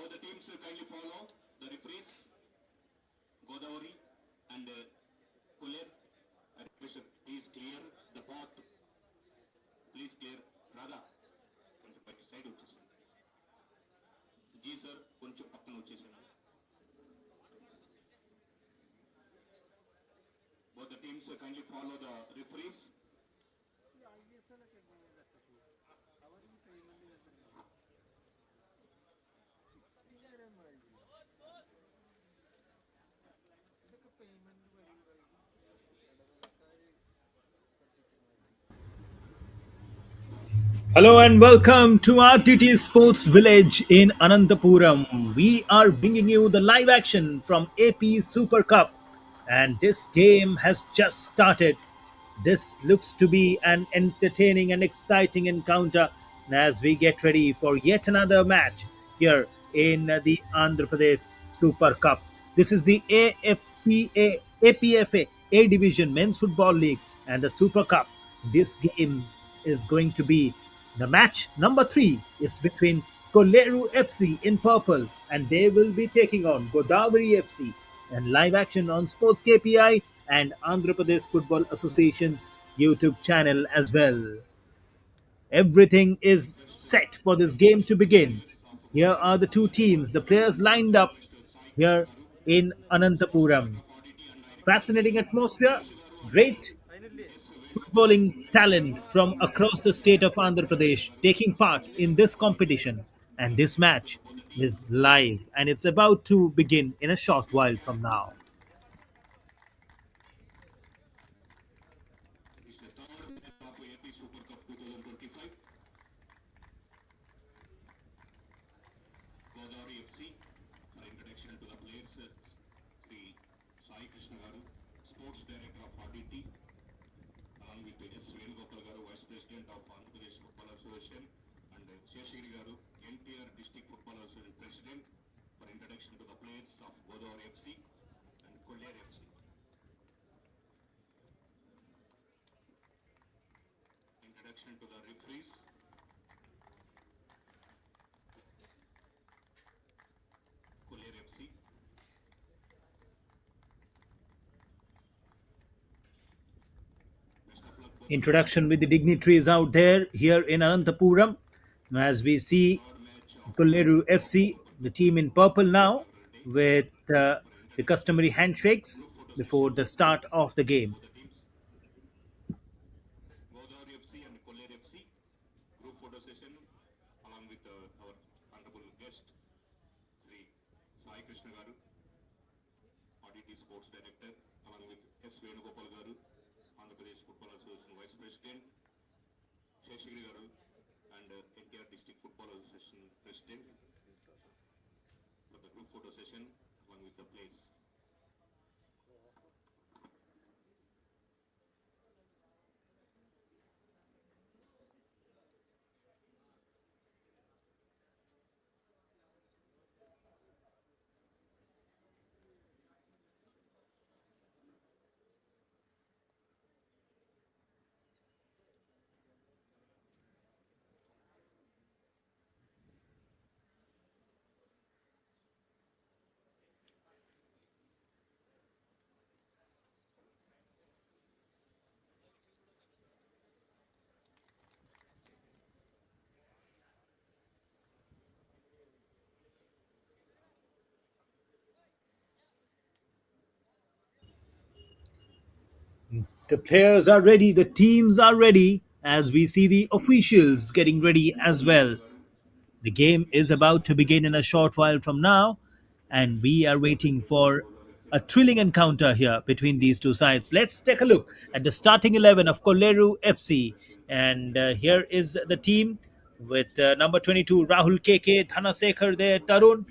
Both the teams kindly follow the referees, Godavari and Kolleru. I request please clear the path. Please clear. Radha, కొంచెం బయట side వచ్చేసాను. G sir కొంచెం పక్కన వచ్చేసాను. Both the teams kindly follow the referees. Hello and welcome to RTT Sports Village in Ananthapuram. We are bringing you the live action from AP Super Cup, and this game has just started. This looks to be an entertaining and exciting encounter as we get ready for yet another match here in the Andhra Pradesh Super Cup. This is the AFPA, APFA A Division Men's Football League and the Super Cup. This game is going to be the match number three. It's between Kolleru FC in purple, and they will be taking on Godavari FC. And live action on Sports KPI and Andhra Pradesh Football Association's YouTube channel as well. Everything is set for this game to begin. Here are the two teams, the players lined up here in Ananthapuram. Fascinating atmosphere, great footballing talent from across the state of Andhra Pradesh taking part in this competition. And this match is live and it's about to begin in a short while from now. It's the third match of AP Super Cup 2025. Godavari FC. For introduction to the players, Sri Sai Krishna Garu, Sports Director of RDT, along with S. Venugopal Garu, Vice President of Andhra Pradesh Football Association, and Sheshagiri Garu, NTR District Football Association President, for introduction to the players of Godavari FC and Kolleru FC. Introduction to the referees. Kolleru FC. Best of luck both the teams. Introduction with the dignitaries out there here in Ananthapuram as we see Third match of Kolleru FC, Super Cup the team in purple now 2025 with for the introduction customary handshakes group photo before session the start of the game. both the teams. Godavari FC and Kolleru FC group photo session along with our honorable guest Sri Sai Krishna Garu, RDT Sports Director, along with S. Venugopal Garu, Andhra Pradesh Football Association Vice President, Sheshagiri Garu, and NTR District Football Association President for the group photo session along with the players. The players are ready, the teams are ready, as we see the officials getting ready as well. The game is about to begin in a short while from now, and we are waiting for a thrilling encounter here between these two sides. Let's take a look at the starting 11 of Kolleru FC. And here is the team with number 22 Rahul KK, Dhanasekhar there, Tarun,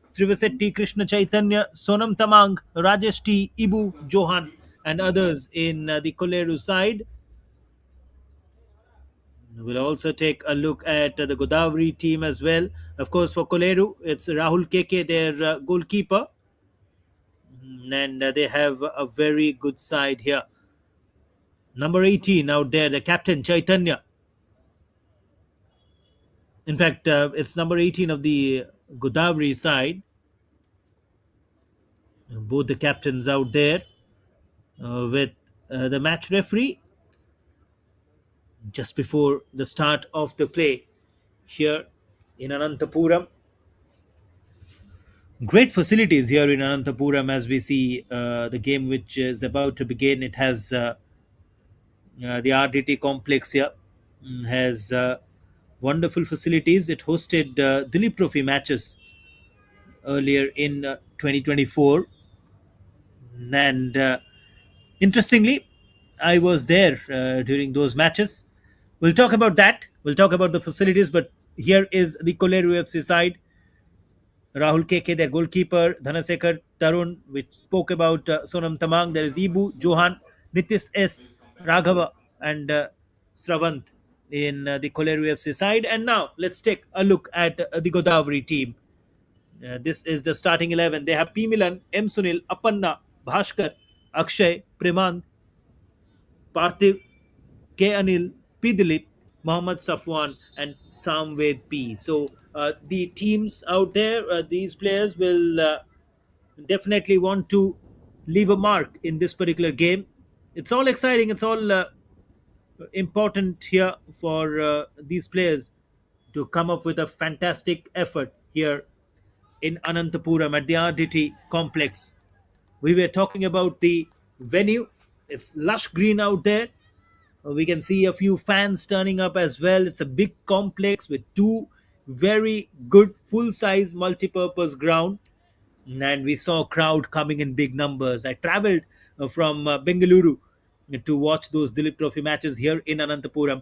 Srivasetti, Krishna Chaitanya, Sonam Tamang, Rajesh T, Ibu, Johan, and others in the Kolleru side. We'll also take a look at the Godavari team as well. Of course, for Kolleru, it's Rahul KK, their goalkeeper. And they have a very good side here. Number 18 out there, the captain, Chaitanya. In fact, it's number 18 of the Godavari side, both the captains out there with the match referee just before the start of the play here in Ananthapuram. Great facilities here in Ananthapuram as we see the game which is about to begin. It has the RDT complex here, has wonderful facilities. It hosted Dilip Trophy matches earlier in 2024. And interestingly, I was there during those matches. We'll talk about that. We'll talk about the facilities, but here is the Kolleru FC side. Rahul KK, their goalkeeper, Dhanasekar Tarun, which spoke about Sonam Tamang. There is Ibu, Johan, Nitis S, Raghava, and Sravant in the Kolleru FC side. And now let's take a look at the Godavari team. This is the starting 11. They have P. Milan, M. Sunil, Apanna, Bhaskar, Akshay, Premant, Parthiv, K. Anil, P. Dilip, Mohammad Safwan, and Samved P. So the teams out there, these players will definitely want to leave a mark in this particular game. It's all exciting. It's all important here for these players to come up with a fantastic effort here in Ananthapuram at the RDT complex. We were talking about the venue. It's lush green out there. We can see a few fans turning up as well. It's a big complex with two very good full size multi purpose ground, and we saw a crowd coming in big numbers. I traveled from Bengaluru to watch those Dilip Trophy matches here in Ananthapuram,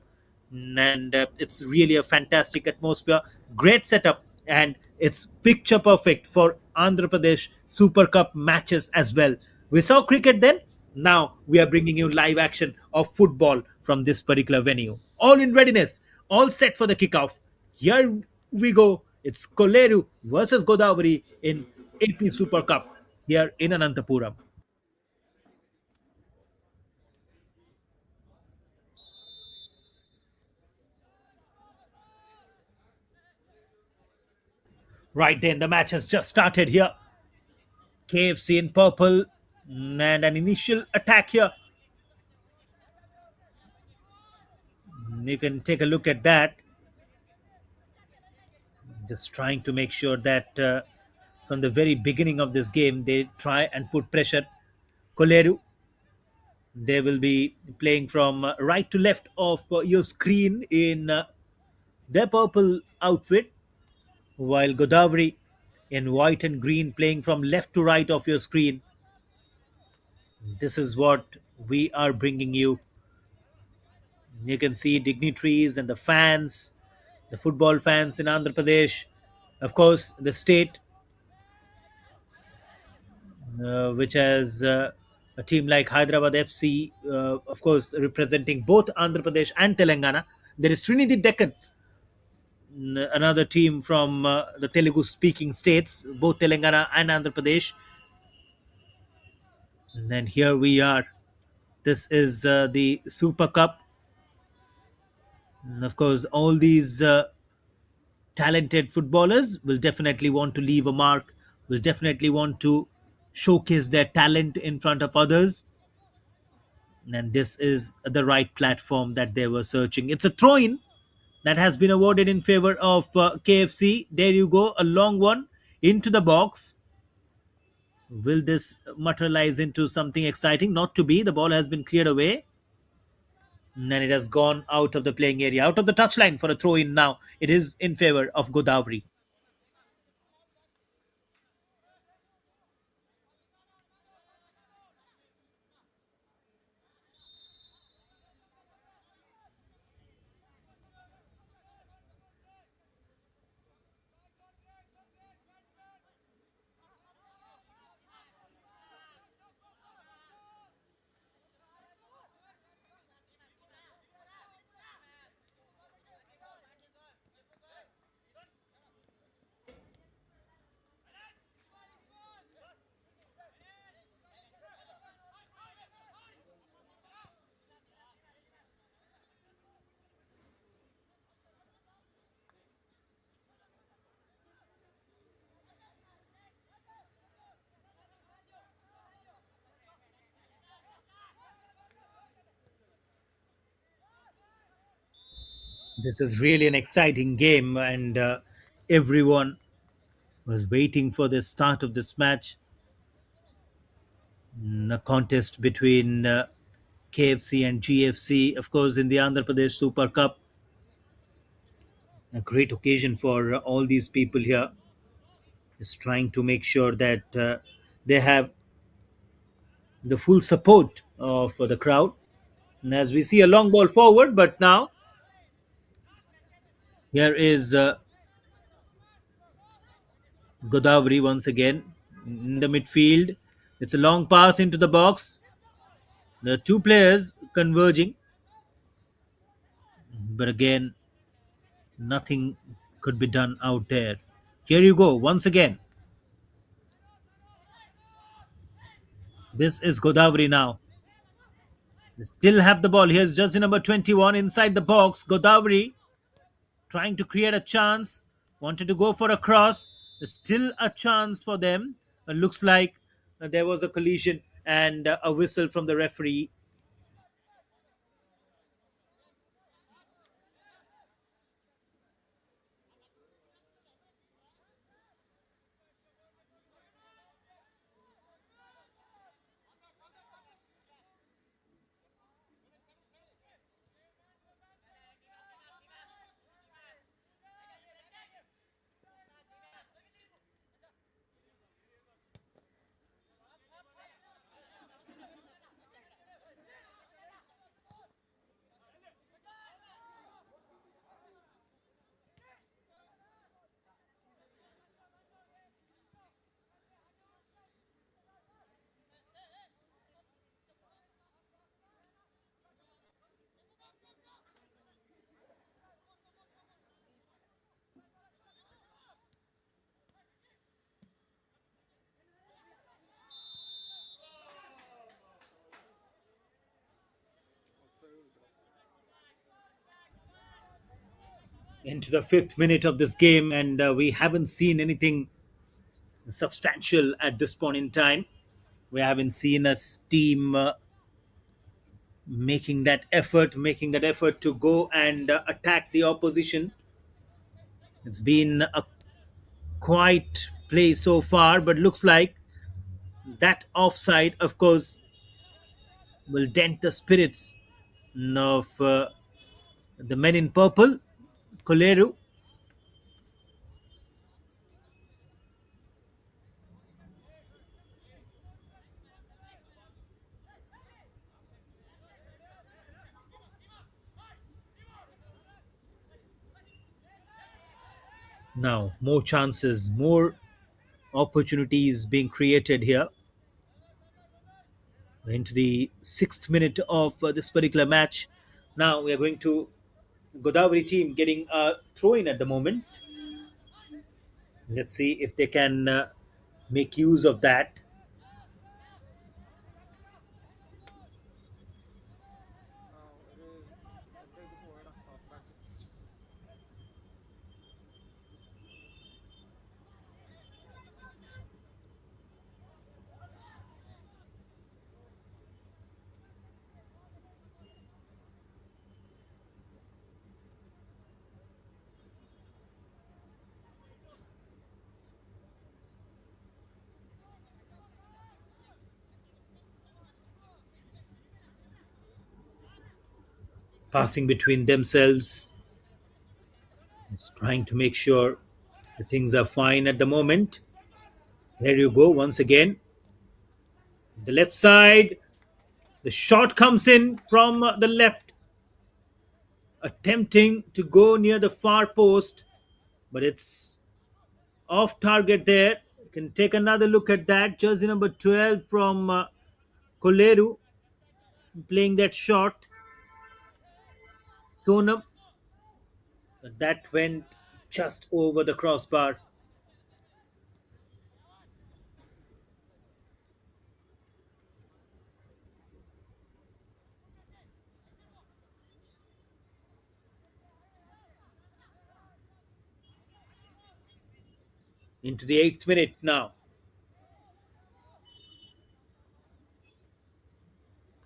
and it's really a fantastic atmosphere, great setup, and it's picture perfect for Andhra Pradesh Super Cup matches as well. We saw cricket then. Now we are bringing you live action of football from this particular venue. All in readiness, all set for the kickoff. Here we go. It's Kolleru versus Godavari in AP Super Cup here in Ananthapuram. Right then, the match has just started here. KFC in purple, and an initial attack here. You can take a look at that. Just trying to make sure that from the very beginning of this game, they try and put pressure. Kolleru, they will be playing from right to left of your screen in their purple outfit, while Godavari in white and green playing from left to right of your screen. This is what we are bringing you. You can see dignitaries and the fans, the football fans in Andhra Pradesh, of course, the state, which has a team like Hyderabad FC, of course, representing both Andhra Pradesh and Telangana. There is Trinity Deccan, another team from the Telugu speaking states, both Telangana and Andhra Pradesh. And then here we are. This is the Super Cup. And of course, all these talented footballers will definitely want to leave a mark, will definitely want to showcase their talent in front of others. And this is the right platform that they were searching. It's a throw in that has been awarded in favor of KFC. There you go, a long one into the box. Will this materialize into something exciting? Not to be. The ball has been cleared away. And then it has gone out of the playing area, out of the touchline for a throw in now. It is in favor of Godavari. This is really an exciting game, and everyone was waiting for the start of this match. A contest between KFC and GFC, of course, in the Andhra Pradesh Super Cup. A great occasion for all these people here, is trying to make sure that they have the full support of the crowd. And as we see a long ball forward, but now here is Godavari once again in the midfield. It's a long pass into the box. The two players converging, but again, nothing could be done out there. Here you go once again. This is Godavari now. They still have the ball. Here's jersey number 21 inside the box. Godavari trying to create a chance. Wanted to go for a cross. There's still a chance for them. Looks like there was a collision and a whistle from the referee. Into the fifth minute of this game, and we haven't seen anything substantial at this point in time. We haven't seen a team making that effort to go and attack the opposition. It's been a quiet play so far, but looks like that offside, of course, will dent the spirits of the men in purple. Kolleru. Now, more chances, more opportunities being created here. Into the sixth minute of this particular match. Now we are going to Godavari team getting a throw in at the moment. Let's see if they can make use of that. Passing between themselves, it's trying to make sure the things are fine at the moment. There you go once again. The left side, the shot comes in from the left, attempting to go near the far post, but it's off target there. You can take another look at that. Jersey number 12 from Kolleru playing that shot. Sonam, that went just over the crossbar. Into the eighth minute now.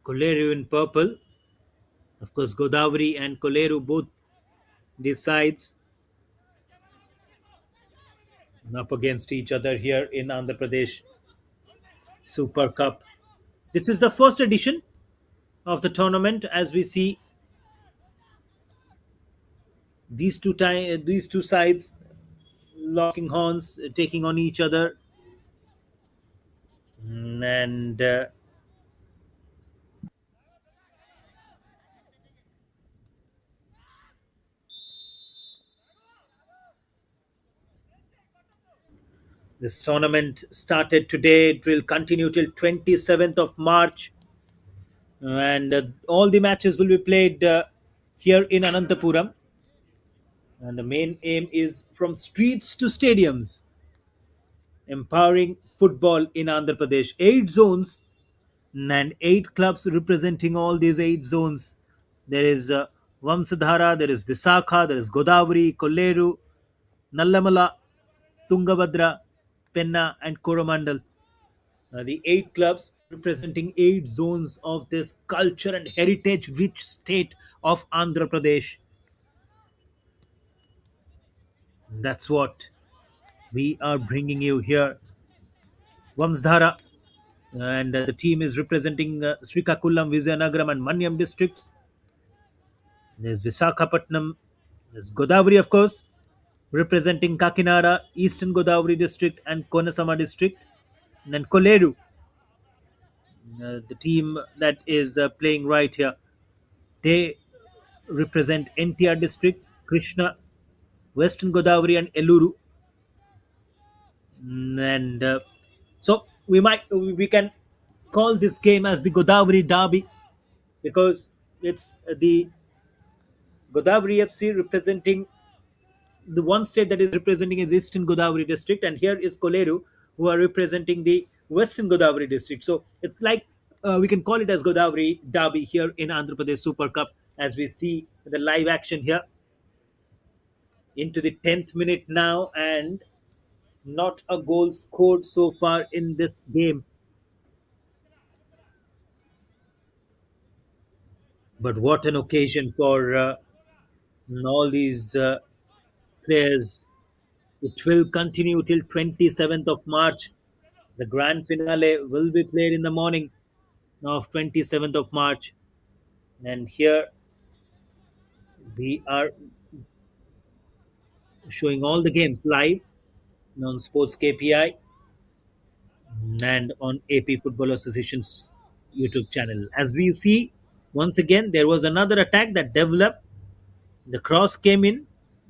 Kolleru in purple. Of course, Godavari and Kolleru both These sides up against each other here in Andhra Pradesh Super Cup. This is the first edition of the tournament. As we see these two sides locking horns, taking on each other, and this tournament started today. It will continue till 27th of March, and all the matches will be played here in Ananthapuram. And the main aim is from streets to stadiums, empowering football in Andhra Pradesh. 8 zones and 8 clubs representing all these 8 zones. There is Vamsadhara, there is Visakha, there is Godavari, Kolleru, Nallamala, Tungabhadra, Penna, and Coromandel. The 8 clubs representing 8 zones of this culture and heritage rich state of Andhra Pradesh. That's what we are bringing you here. Vamsdhara, and the team is representing Srikakulam, Vizianagaram, and Manyam districts. There's Visakhapatnam, there's Godavari, of course, representing Kakinada, Eastern Godavari district, and Konasama district. And then Kolleru, the team that is playing right here, they represent NTR districts, Krishna, Western Godavari, and Eluru. And so we can call this game as the Godavari Derby because it's the Godavari FC representing the one state that is representing is Eastern Godavari district, and here is Kolleru, who are representing the Western Godavari district. So it's like we can call it as Godavari Derby here in Andhra Pradesh Super Cup as we see the live action here into the 10th minute now, and not a goal scored so far in this game. But what an occasion for all these players. It will continue till 27th of March. The grand finale will be played in the morning of 27th of March. And here we are showing all the games live on Sports KPI and on AP Football Association's YouTube channel. As we see, once again, there was another attack that developed. The cross came in,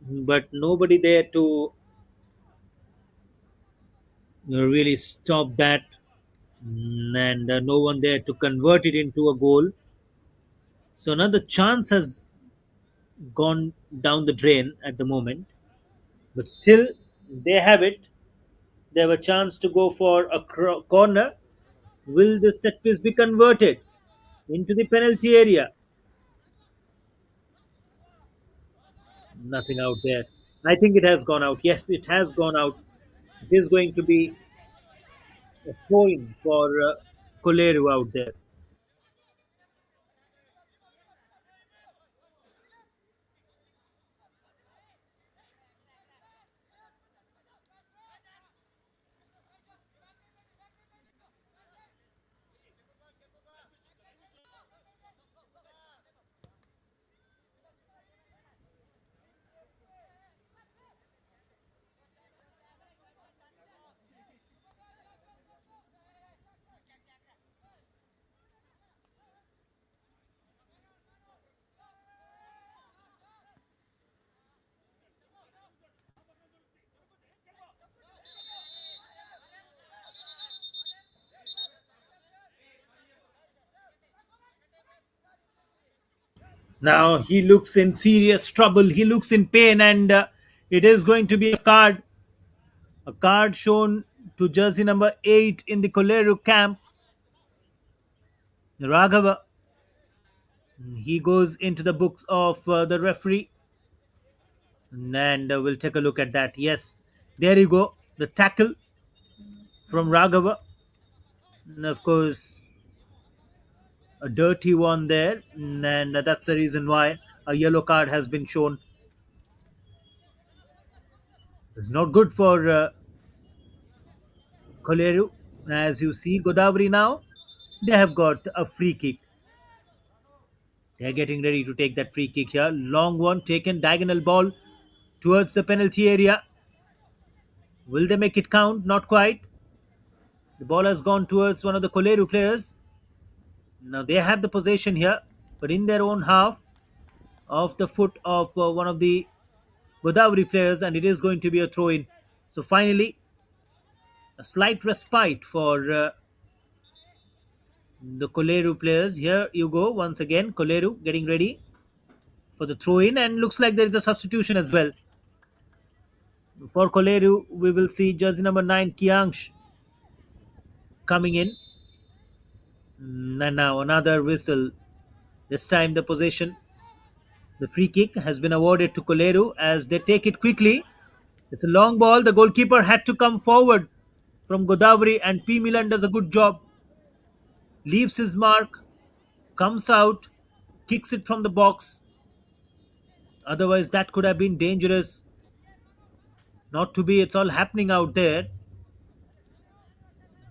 but nobody there to really stop that, and no one there to convert it into a goal. So another chance has gone down the drain at the moment, but still they have it. They have a chance to go for a corner. Will this set piece be converted into the penalty area? Nothing out there. I think it has gone out. Yes, it has gone out. It is going to be a throw-in for Kolleru out there. Now he looks in serious trouble. He looks in pain, and it is going to be a card. A card shown to jersey number 8 in the Kolleru camp, Raghava. He goes into the books of the referee, and we'll take a look at that. Yes, there you go. The tackle from Raghava. And of course, a dirty one there, and that's the reason why a yellow card has been shown. It's not good for Kolleru. As you see, Godavari now, they have got a free kick. They're getting ready to take that free kick here. Long one taken, diagonal ball towards the penalty area. Will they make it count? Not quite. The ball has gone towards one of the Kolleru players. Now they have the possession here, but in their own half of the foot of one of the Godavari players, and it is going to be a throw in. So finally, a slight respite for the Kolleru players. Here you go once again. Kolleru getting ready for the throw in, and looks like there is a substitution as well. For Kolleru, we will see jersey number 9, Kiangsh, coming in. And now another whistle. This time the possession, the free kick has been awarded to Kolleru as they take it quickly. It's a long ball. The goalkeeper had to come forward from Godavari, and P. Milan does a good job. Leaves his mark, comes out, kicks it from the box. Otherwise, that could have been dangerous. Not to be, it's all happening out there.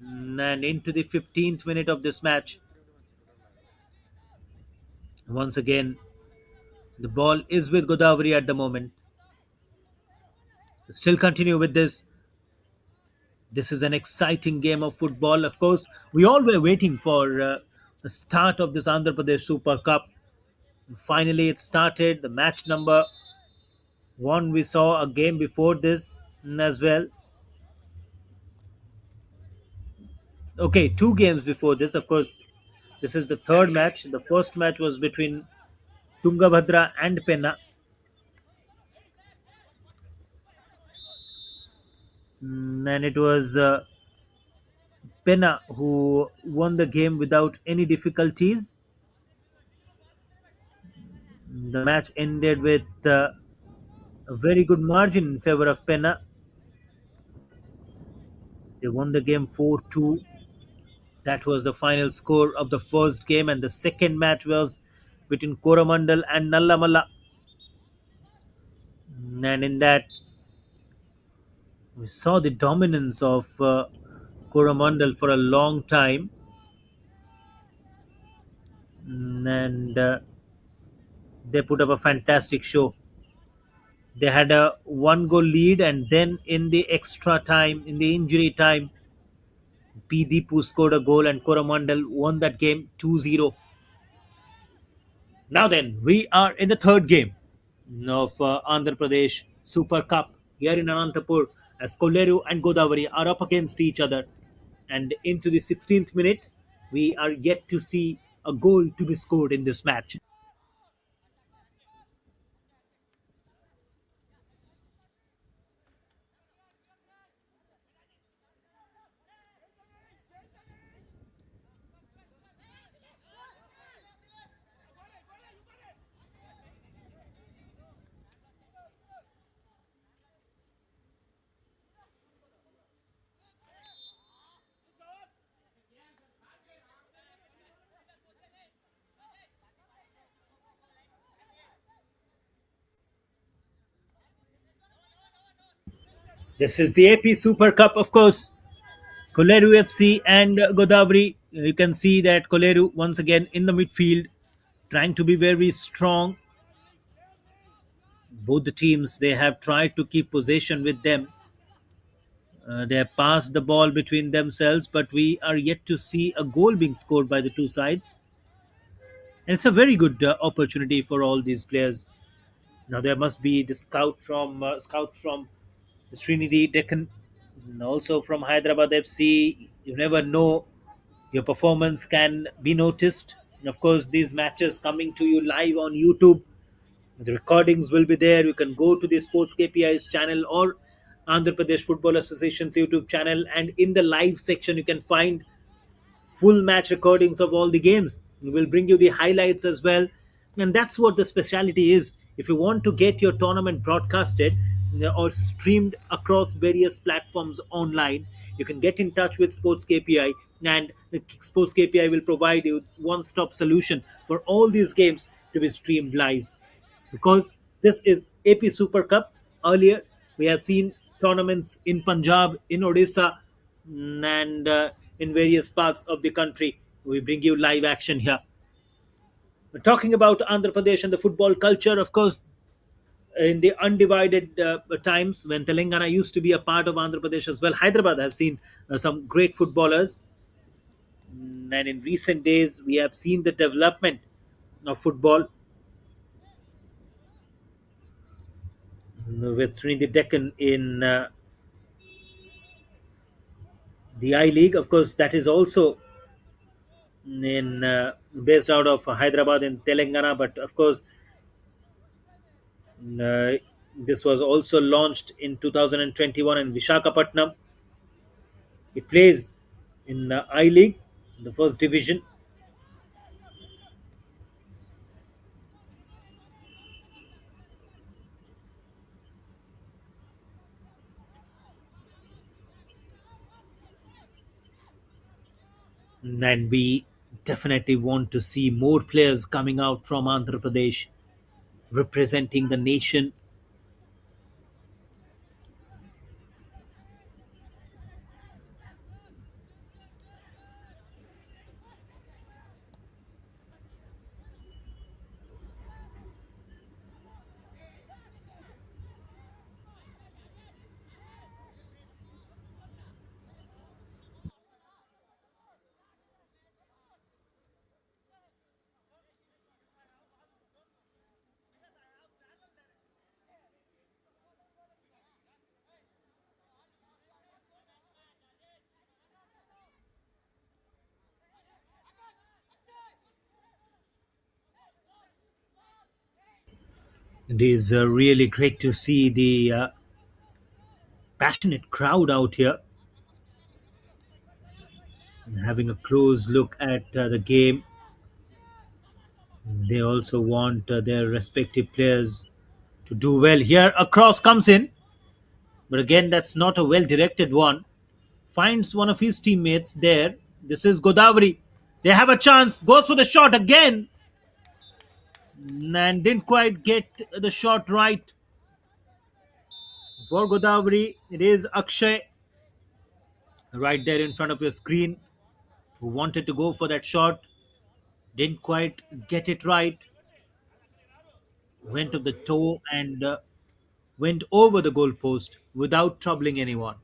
And into the 15th minute of this match. Once again, the ball is with Godavari at the moment. Still continue with this. This is an exciting game of football. Of course, we all were waiting for the start of this Andhra Pradesh Super Cup. Finally, it started. The match number one, we saw a game before this as well. Okay, two games before this. Of course, this is the third match. The first match was between Tungabhadra and Penna. And it was Penna who won the game without any difficulties. The match ended with a very good margin in favor of Penna. They won the game 4-2. That was the final score of the first game, and the second match was between Coromandel and Nallamala. And in that, we saw the dominance of Coromandel for a long time. And they put up a fantastic show. They had a one goal lead, and then in the extra time, in the injury time, P. Deepu scored a goal, and Coromandel won that game 2-0. Now then, we are in the third game of Andhra Pradesh Super Cup here in Ananthapuram as Kolleru and Godavari are up against each other. And into the 16th minute, we are yet to see a goal to be scored in this match. This is the AP Super Cup, of course. Kolleru FC and Godavari. You can see that Kolleru once again in the midfield, trying to be very strong. Both the teams, they have tried to keep possession with them. They have passed the ball between themselves, but we are yet to see a goal being scored by the two sides. And it's a very good opportunity for all these players. Now there must be the scout from the Trinity Deccan, and also from Hyderabad FC. You never know, your performance can be noticed. And of course, these matches coming to you live on YouTube. The recordings will be there. You can go to the Sports KPI's channel or Andhra Pradesh Football Association's YouTube channel, and in the live section, you can find full match recordings of all the games. We will bring you the highlights as well. And that's what the speciality is. If you want to get your tournament broadcasted or streamed across various platforms online, you can get in touch with Sports KPI, and the Sports KPI will provide you one stop solution for all these games to be streamed live. Because this is AP Super Cup. Earlier, we have seen tournaments in Punjab, in Odisha, and in various parts of the country. We bring you live action here. Talking about Andhra Pradesh and the football culture, of course, in the undivided times when Telangana used to be a part of Andhra Pradesh as well, Hyderabad has seen some great footballers. And in recent days, we have seen the development of football with Srinidhi Deccan in the I League. Of course, that is also in based out of Hyderabad in Telangana. But of course, uh, this was also launched in 2021 in Vishakhapatnam. It plays in I League, the first division. And we definitely want to see more players coming out from Andhra Pradesh representing the nation. It is really great to see the passionate crowd out here and having a close look at the game. They also want their respective players to do well. Here, a cross comes in, but again, that's not a well directed one. Finds one of his teammates there. This is Godavari. They have a chance, goes for the shot again, and didn't quite get the shot right. For Godavari, it is Akshay right there in front of your screen who wanted to go for that shot, didn't quite get it right, went to the toe and went over the goalpost without troubling anyone.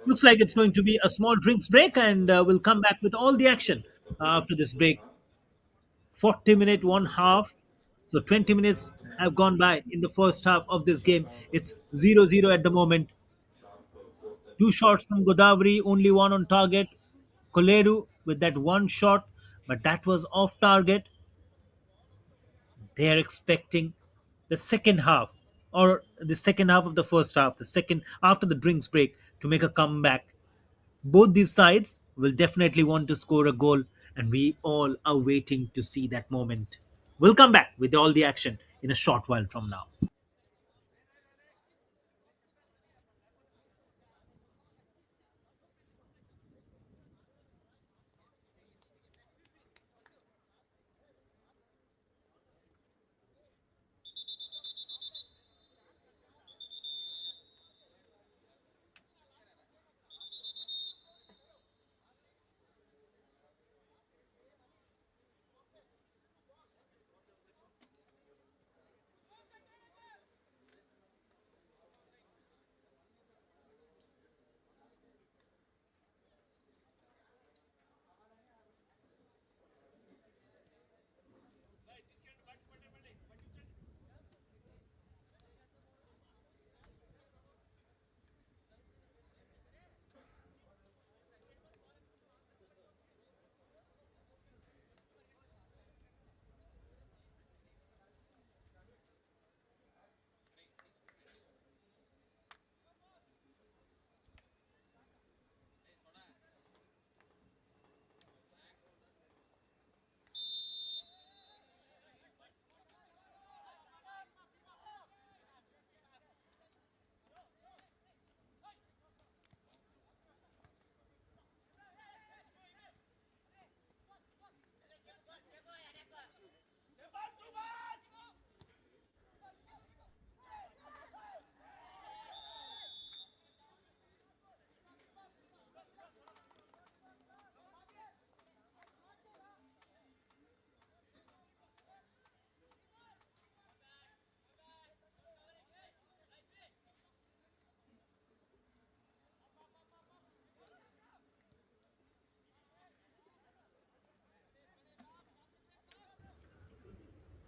Looks like it's going to be a small drinks break, and we'll come back with all the action after this break. 40-minute one half. So 20 minutes have gone by in the first half of this game. It's 0-0 at the moment. Two shots from Godavari, only one on target. Kolleru with that one shot, but that was off target. They're expecting the second half or the second half of the first half, the second after the drinks break to make a comeback. Both these sides will definitely want to score a goal, and we all are waiting to see that moment. We'll come back with all the action in a short while from now.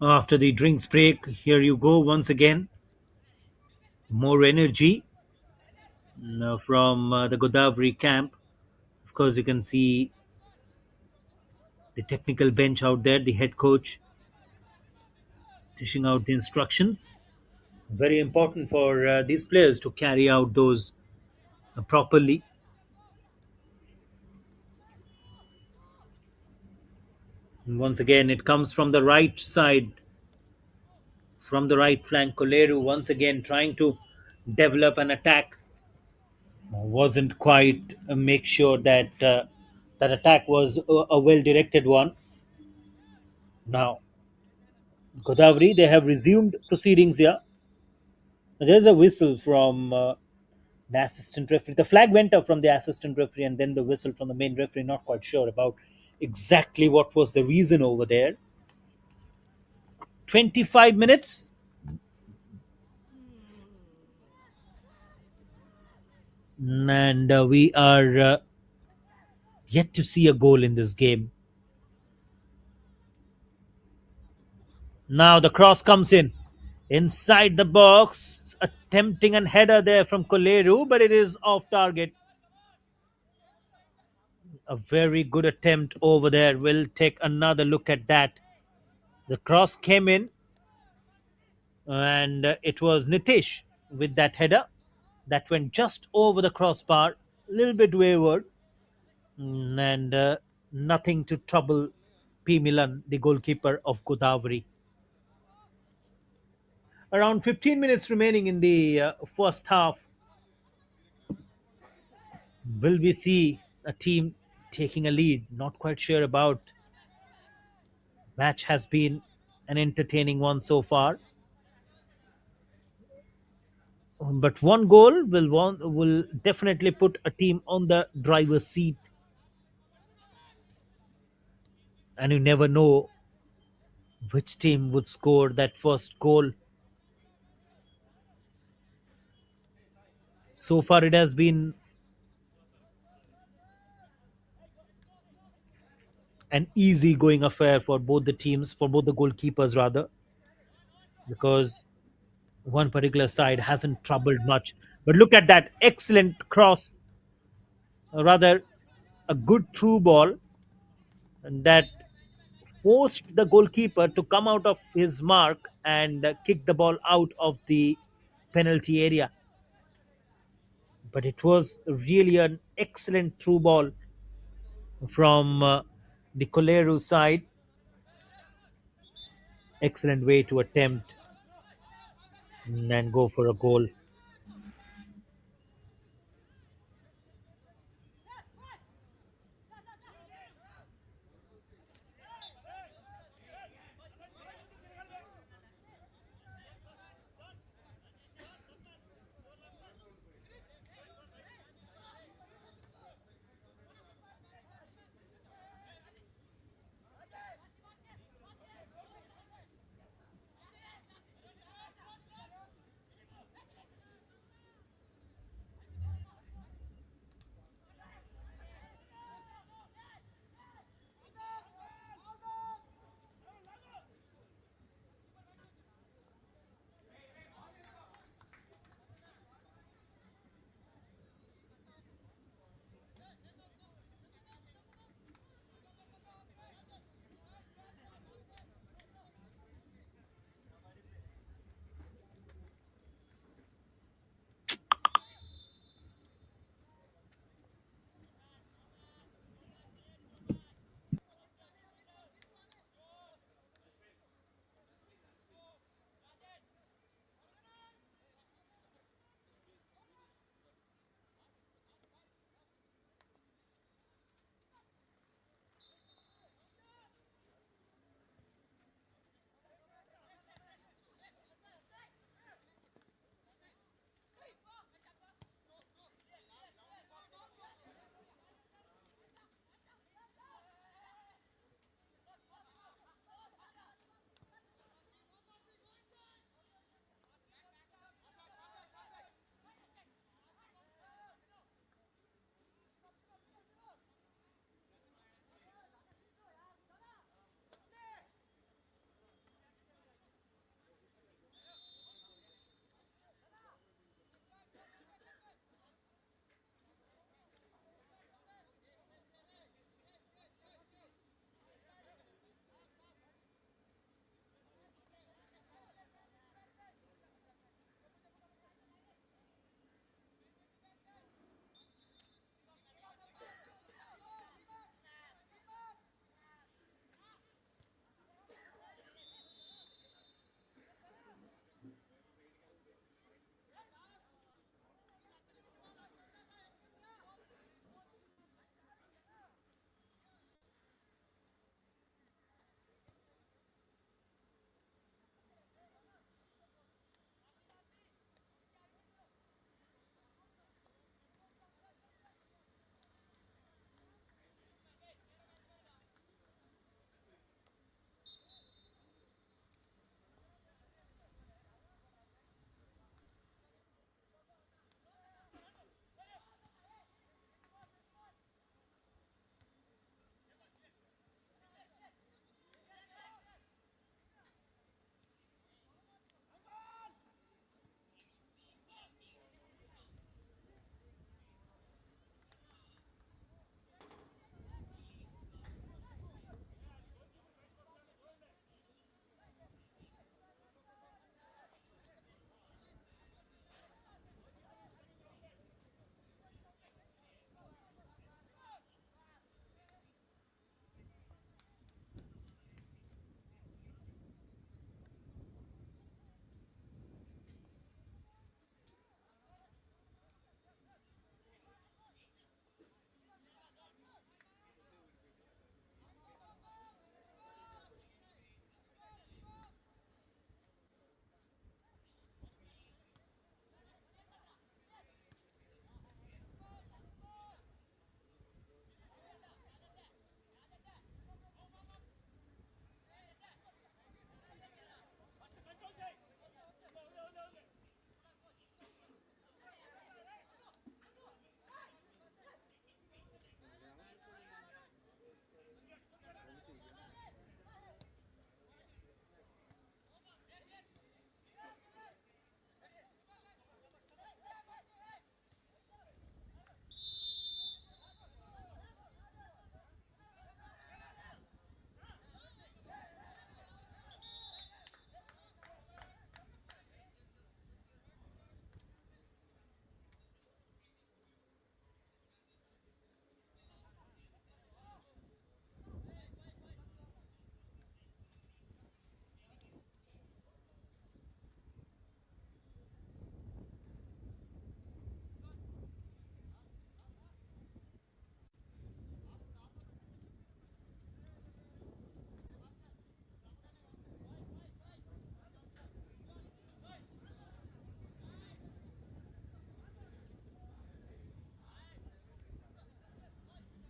After the drinks break, here you go once again. More energy from the Godavari camp. Of course, you can see the technical bench out there, the head coach dishing out the instructions. Very important for these players to carry out those properly. And once again, it comes from the right side, from the right flank. Kolleru once again trying to develop an attack. Wasn't quite make sure that that attack was a well directed one. Now, Godavari, they have resumed proceedings here. There's a whistle from the assistant referee. The flag went up from the assistant referee and then the whistle from the main referee. Not quite sure about exactly what was the reason over there. 25 minutes, and we are yet to see a goal in this game. Now the cross comes in inside the box, attempting an header there from Kolleru, but it is off target. A very good attempt over there. We'll take another look at that. The cross came in, and it was Nitish with that header that went just over the crossbar, a little bit wayward, and nothing to trouble P. Milan, the goalkeeper of Godavari. Around 15 minutes remaining in the first half. Will we see a team taking a lead? Not quite sure about. Match has been an entertaining one so far, but one goal will definitely put a team on the driver's seat, and you never know which team would score that first goal. So far, it has been an easy going affair for both the teams, for both the goalkeepers rather, because one particular side hasn't troubled much. But look at that excellent cross, or rather, a good through ball that forced the goalkeeper to come out of his mark and kick the ball out of the penalty area. But it was really an excellent through ball from the Kolleru side. Excellent way to attempt and go for a goal.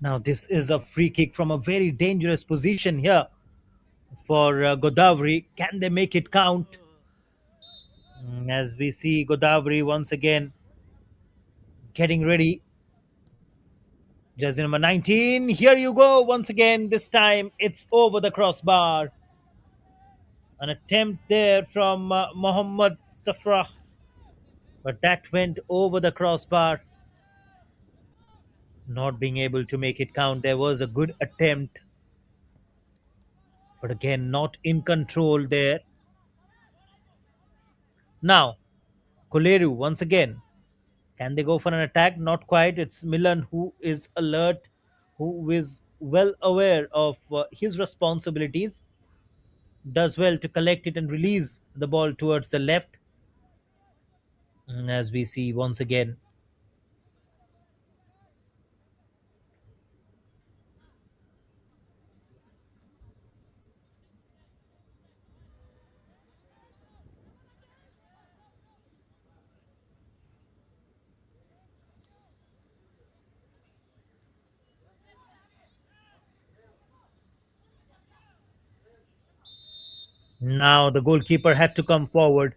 Now, this is a free kick from a very dangerous position here for Godavari. Can they make it count? As we see Godavari once again getting ready. Jersey number 19. Here you go once again. This time it's over the crossbar. An attempt there from Mohammad Safra, but that went over the crossbar. Not being able to make it count. There was a good attempt, but again, not in control there. Now, Kolleru once again. Can they go for an attack? Not quite. It's Milan who is alert, who is well aware of his responsibilities, does well to collect it and release the ball towards the left. As we see once again. Now the goalkeeper had to come forward.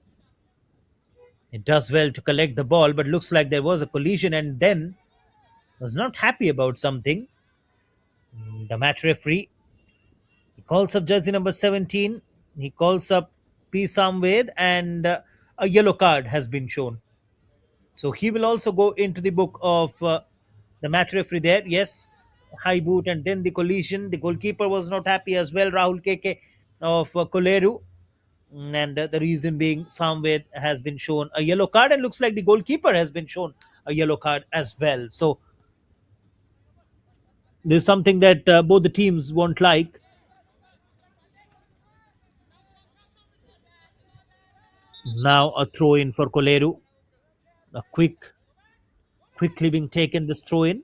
It does well to collect the ball, but looks like there was a collision and then was not happy about something. The match referee, he calls up jersey number 17. He calls up P. Samved, and a yellow card has been shown. So he will also go into the book of the match referee there. Yes, high boot and then the collision. The goalkeeper was not happy as well, Rahul Keke of Kolleru. And the reason being Samved has been shown a yellow card, and looks like the goalkeeper has been shown a yellow card as well. So there's something that both the teams won't like. Now a throw in for Kolleru. A quickly being taken this throw in.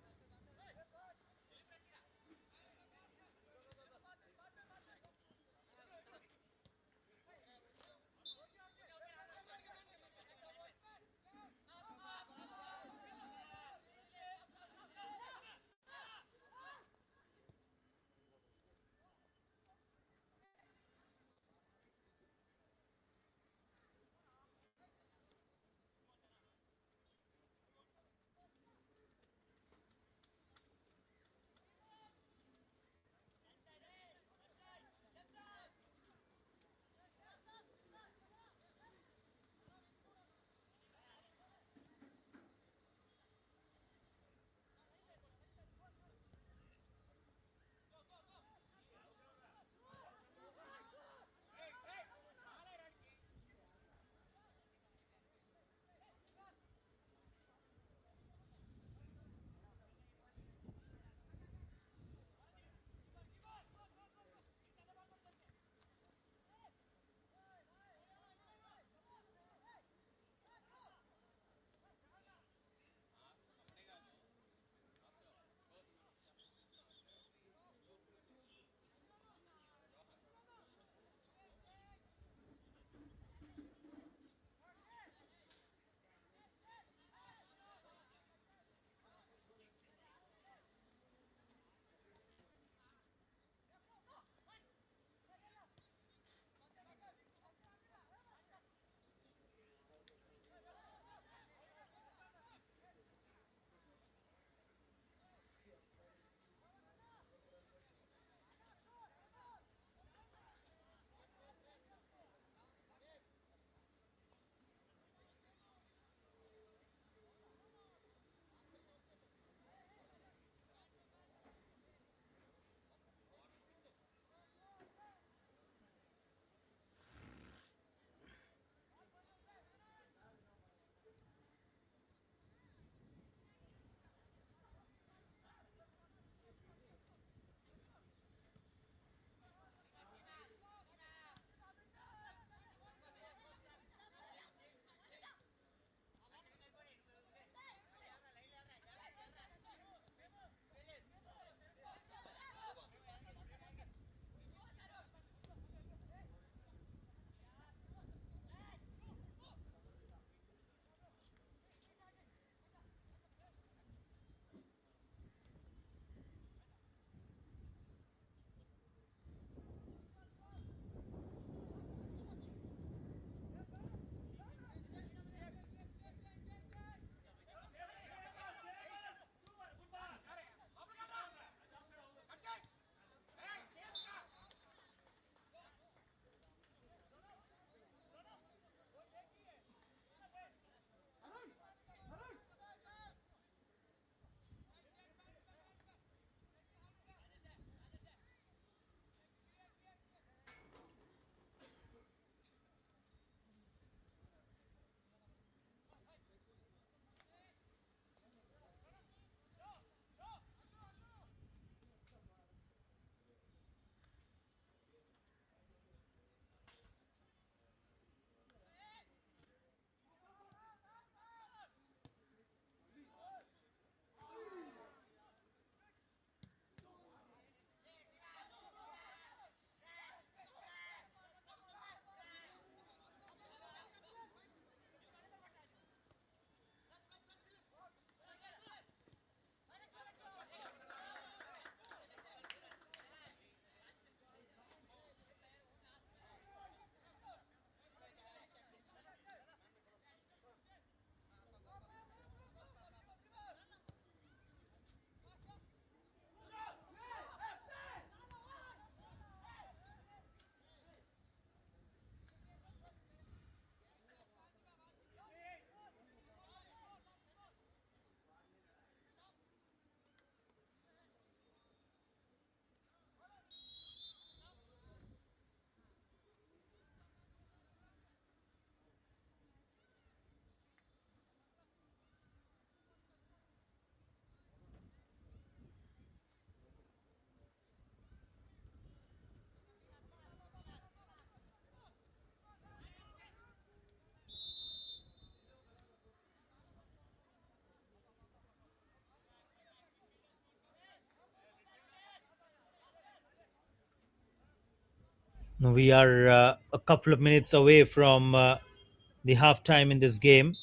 We are a couple of minutes away from the halftime in this game,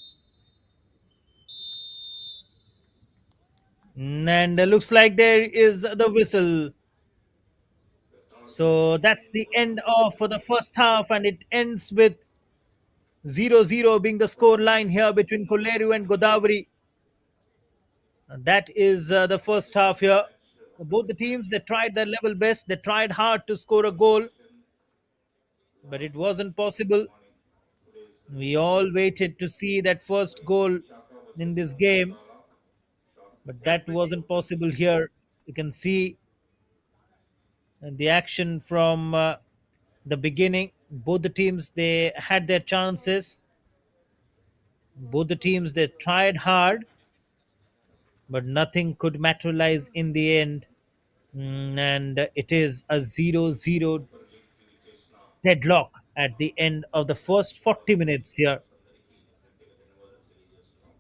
and looks like there is the whistle. The third So penalty that's in the Kolleru end of the first half, and it ends with 0-0 being the for score the line here between Kolleru and Godavari. That is the first finishing half of the here. match Both the towards the teams, end. they tried their level best. They tried hard to score a goal, Congratulations, but it last wasn't good possible. morning. Today's We all waited to see that first goal Shaka in versus this game, Sala. Shot but that every wasn't total possible here. You can see the action from the beginning. Both the teams, they had their chances. Both the teams, they tried hard, but nothing could materialize in the end. And it is a 0-0 super league కి విచ్చేసిన deadlock at the Andhra Pradesh end of the football first 40 minutes association here. Members అందరికీ గట్టిగా ధన్యవాదాలు తెలియజేస్తున్నాం.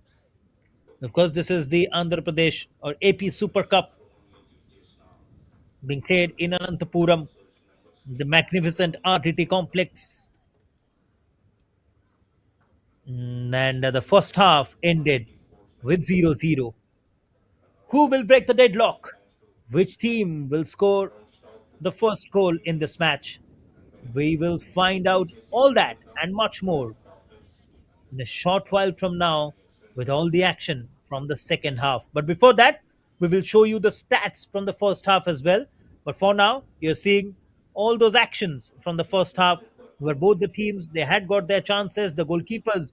Of course, this is the Andhra Pradesh or AP Super Cup కార్యక్రమం విచ్చేసిన being played in Andhra Pradesh football Ananthapuram, association members కి the magnificent స్వాగతం RTT సుస్వాగతం. complex. And the first half ended RDT sports with director 0-0. and Who will break the special deadlock? thanks to Which team will score ground staff the first goal in team this match? and benefit We will find out APFA all senior that staff, and much more doctors in a short while from now and excellent with all the service. action from the second half. But before that, we will show you the stats from the first half as well. But for now, you're seeing all those actions from the first Dignitary half Super where Cup both the teams they had got their chances. The goalkeepers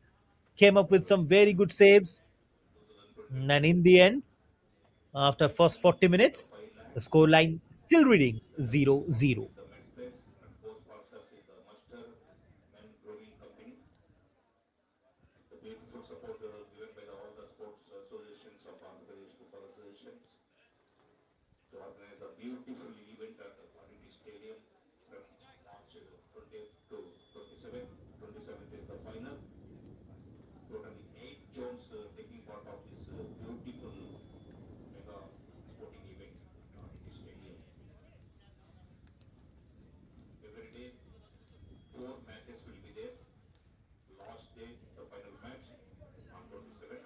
came up with some very good saves, and 2025 in the end, after first and 40 each of the minutes, five the lands score line still reading is the venue 0-0. is the Met Place and co-sponsors is the Muster Men Brewing Company. The beautiful support given by all the sports associations of Andhra Pradesh Football Associations to organize the beautiful event at the Godavari Stadium from March 20th to 27th. 27th is the final. Totally 8 zones taking part of this beautiful mega sporting event at Godavari Stadium. Every day, 4 matches will be there. Last day, the final match on 27th.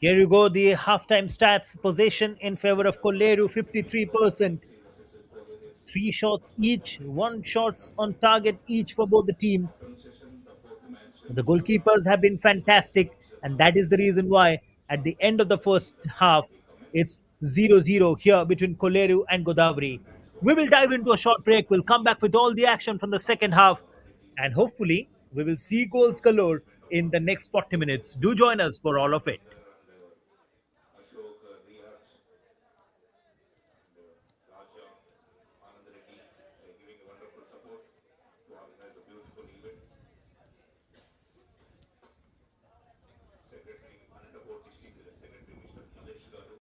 Here you go, the halftime stats. Possession in favor of First Kolleru, match between Godavari 53%. FC versus Kolleru FC. Three shots each, one And shots on target each for both the teams. afternoon session, the fourth match The will start goalkeepers have at been 7 fantastic, from 7 and that is the reason why at start the end of the directly first the match will half, be commenced. it's 0-0 here between Kolleru and Special Godavari. thanks to We will dive into a all short break. We'll come back with all the action from the staff second of half, RDT and hopefully, we will see goals sports galore management of in the RDT next 40 due to minutes. Do join us for all of it. Sundar and Ashok, Riyaj and Raja, Anand Reddy giving a wonderful support to organize a beautiful event. Secretary, Ananthapuram District Secretary Mr. Malesh Garu.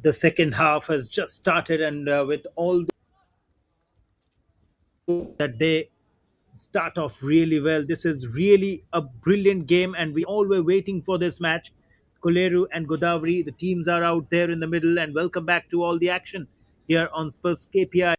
The second half has just started, and with all that they start off really well. This is really a brilliant game, and we all were waiting for this match. Kolleru and Godavari, the teams are out there in the middle, and welcome back to all the action here on Spurs KPI.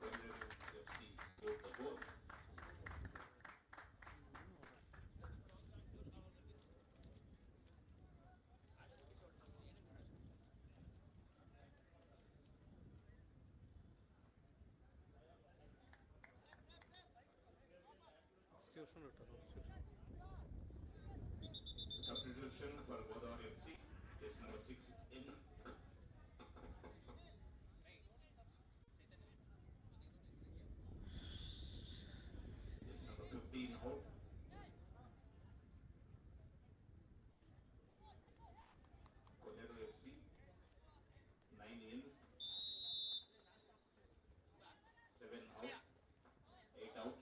Kolleru FC scored the goal. Substitution for Godavari FC is number 6 in, is number 15 out. Kolleru FC 9 in, 7 out, 8 out.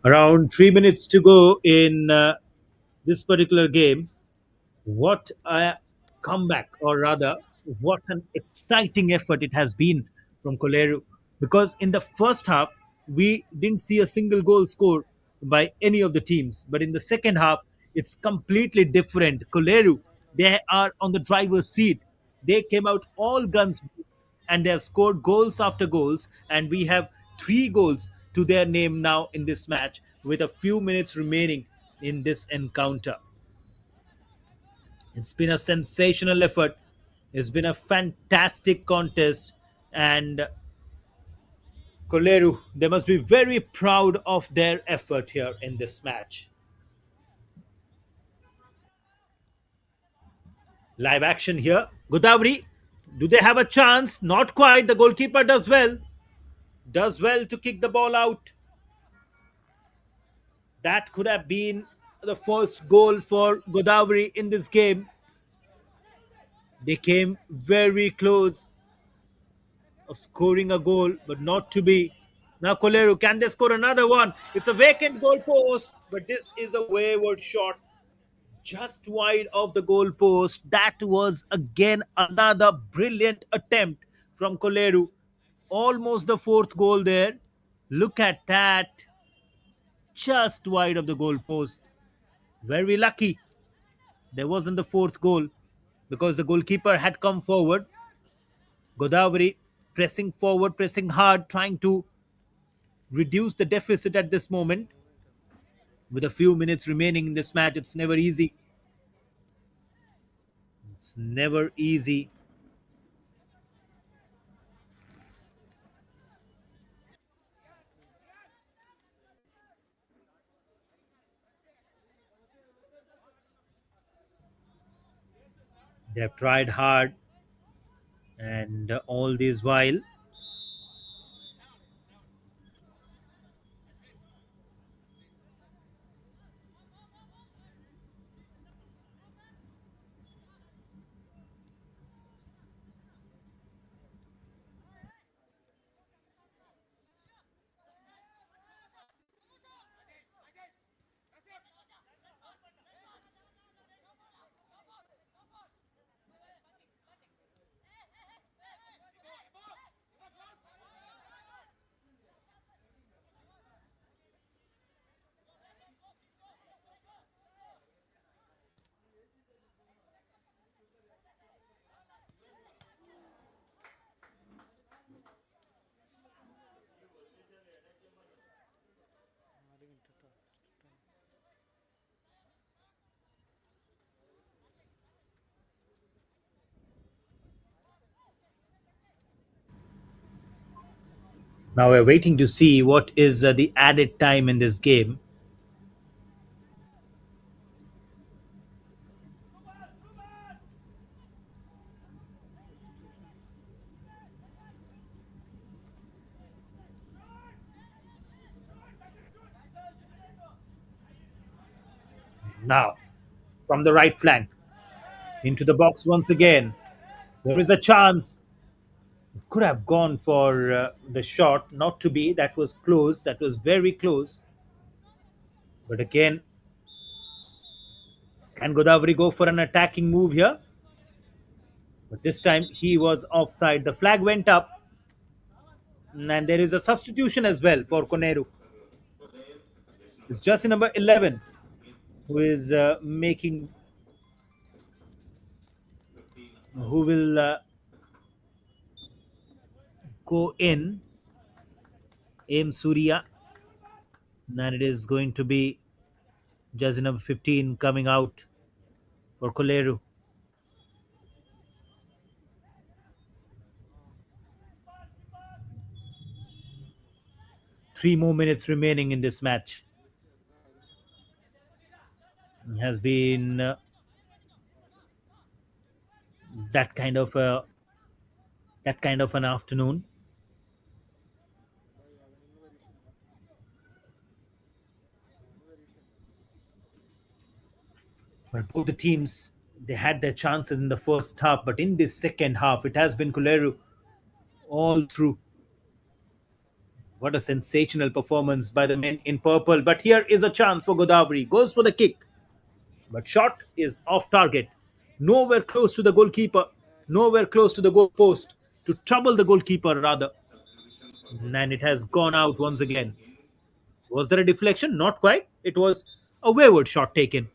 Around 3 minutes to go in this particular game. What a comeback, or rather, what an exciting effort it has been from Kolleru. Because in the first half, we didn't see a single goal scored by any of the teams. But in the second half, it's completely different. Kolleru, they are on the driver's seat. They came out all guns. and they have scored goals after goals, and we have 3 goals to their name now in this match with a few minutes remaining in this encounter. It's been a sensational effort. It's been a fantastic contest, and Kolleru, they must be very proud of their effort here in this match. Live action here. Godavari, do they have a chance? Not quite. The goalkeeper does well. Does well to kick the ball out. That could have been the first goal for Godavari in this game. They came very close of scoring a goal, but not to be. Now Kolleru, can they score another one? It's a vacant goal post, but this is a wayward shot just wide of the goal post. That was again another brilliant attempt from Kolleru. Almost the fourth goal there. Look at that. Just wide of the goal post. Very lucky there wasn't the fourth goal because the goalkeeper had come forward. Godavari pressing forward, pressing hard, trying to reduce the deficit at this moment. With a few minutes remaining in this match, it's never easy. It's never easy. They have tried hard, and all this while, now we're waiting to see what is the added time in this game. Now, from the right flank into the box once again. There is a chance. Could have gone for the shot, not to be. That was close. That was very close. But again, can Godavari go for an attacking move here? But this time he was offside. The flag went up, and there is a substitution as well for Koneru. It's jersey number 11 who is making, who will go in. Aim Surya. And it is going to be jersey number 15 coming out for Kolleru. 3 more minutes remaining in this match. It has been that kind of a that kind of an afternoon. But both the teams, they had their chances in the first half, but in this second half, it has been Kolleru all through. What a sensational performance by the men in purple. But here is a chance for Godavari. Goes for the kick. But shot is off target. Nowhere close to the goalkeeper. Nowhere close to the goal post. To trouble the goalkeeper, rather. And it has gone out once again. Was there a deflection? Not quite. It was a wayward shot taken.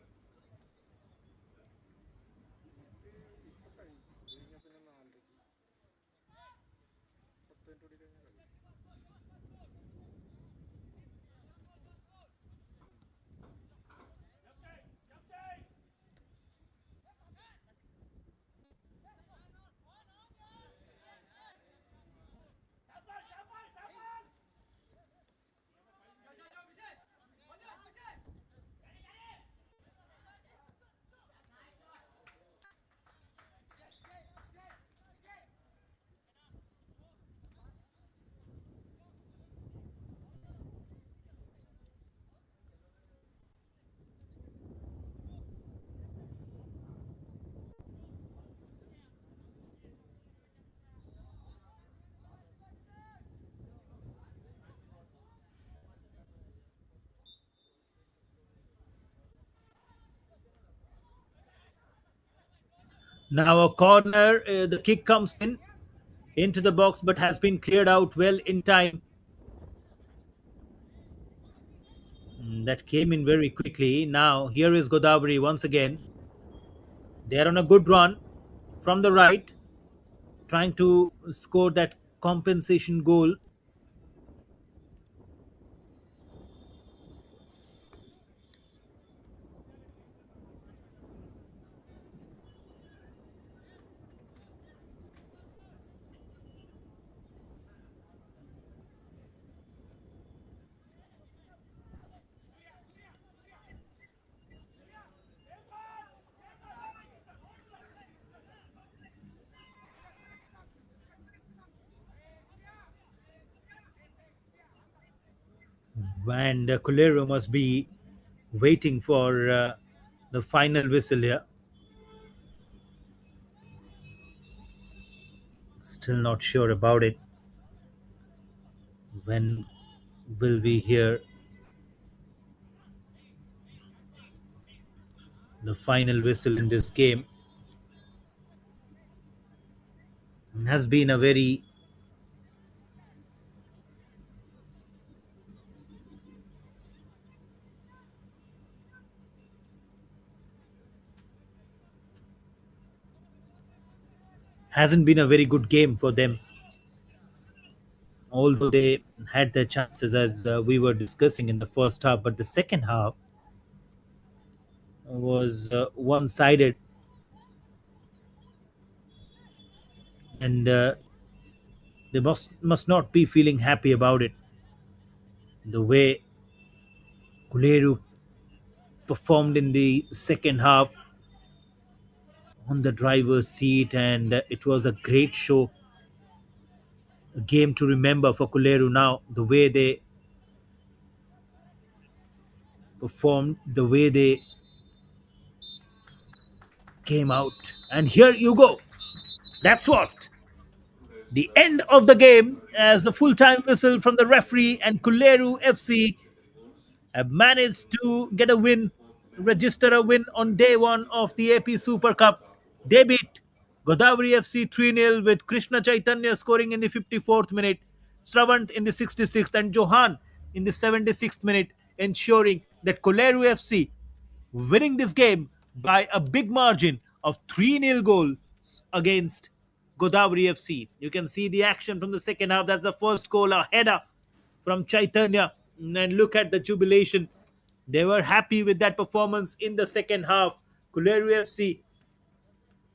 Now a corner, the kick comes in into the box but has been cleared out well in time. That came in very quickly. Now here is Godavari once again. They are on a good run from the right, trying to score that compensation goal. And Kolleru must be waiting for the final whistle here. Still not sure about it. When will we hear the final whistle in this game? Has been a very hasn't been a very good game for them, although they had their chances as we were discussing in the first half. But the second half was one-sided, and they must not be feeling happy about it. The way Kolleru performed in the second half on the driver's seat, and it was a great show, a game to remember for Kolleru now. The way they performed, the way they came out, and here you go. That's what Today's the end of the game as the full-time whistle from the referee, and Kolleru FC three goals. have managed to get a win, 54th minute, register a win on day one of the AP Super Cup. Saka They fourth minute, beat Godavari FC 3-0 with Krishna Chaitanya scoring in the 54th minute, Sravant in the 66th, and Johan in the 76th minute, ensuring that Kolleru FC winning this game by a big margin of 3-0 goals against Godavari FC. You can see the action from the second half. That's the first goal, a header from Chaitanya. And look at the jubilation. They were happy with that performance in the second half. Kolleru FC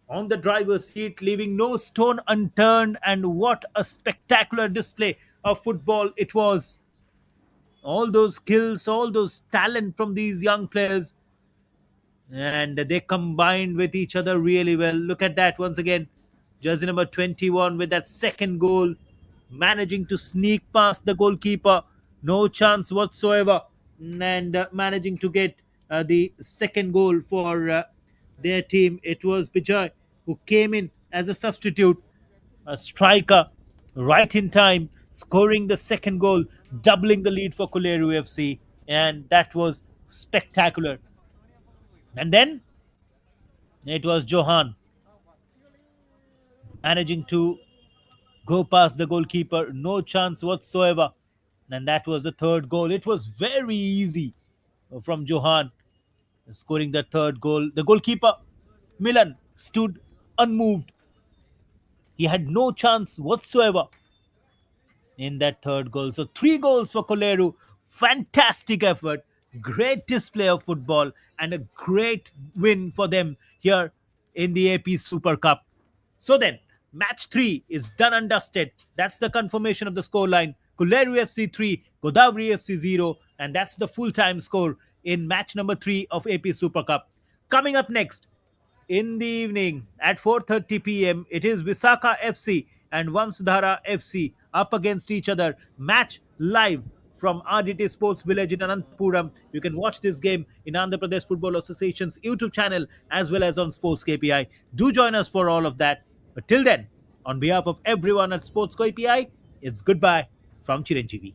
on the driver's seat, leaving no stone unturned. And what a spectacular display of football it was. All those skills, all those talent from these young players, and they combined with each other really well. Look at that once again. Jersey number 21 with that second goal, managing to sneak past the goalkeeper, no chance whatsoever, and managing to get the second goal for their team. It was Bijay who came in as a substitute, a striker, right in time, scoring the second goal, doubling the lead for Kolleru FC, and that was spectacular. And then it was Johan managing to go past the goalkeeper, no chance whatsoever. And that was the third goal. It was very easy from Johan scoring the third goal. The goalkeeper, Milan, stood unmoved. He had no chance whatsoever in that third goal. So three goals for Kolleru. Fantastic effort, great display of football, and a great win for them here in the AP Super Cup. So then, match three is done and dusted. That's the confirmation of the scoreline. Kolleru FC 3, Godavari FC 0, and that's the full-time score in match number 3 of AP Super Cup. Coming up next, in the evening at 4:30 p.m. it is Visakha FC and Vamsdhara FC up against each other. Match live from RDT Sports Village in Ananthapuram. You can watch this game in Andhra Pradesh Football Association's YouTube channel as well as on Sports KPI. Do join us for all of that. But till then, on behalf of everyone at Sports KPI, it's goodbye from Chiranjeevi.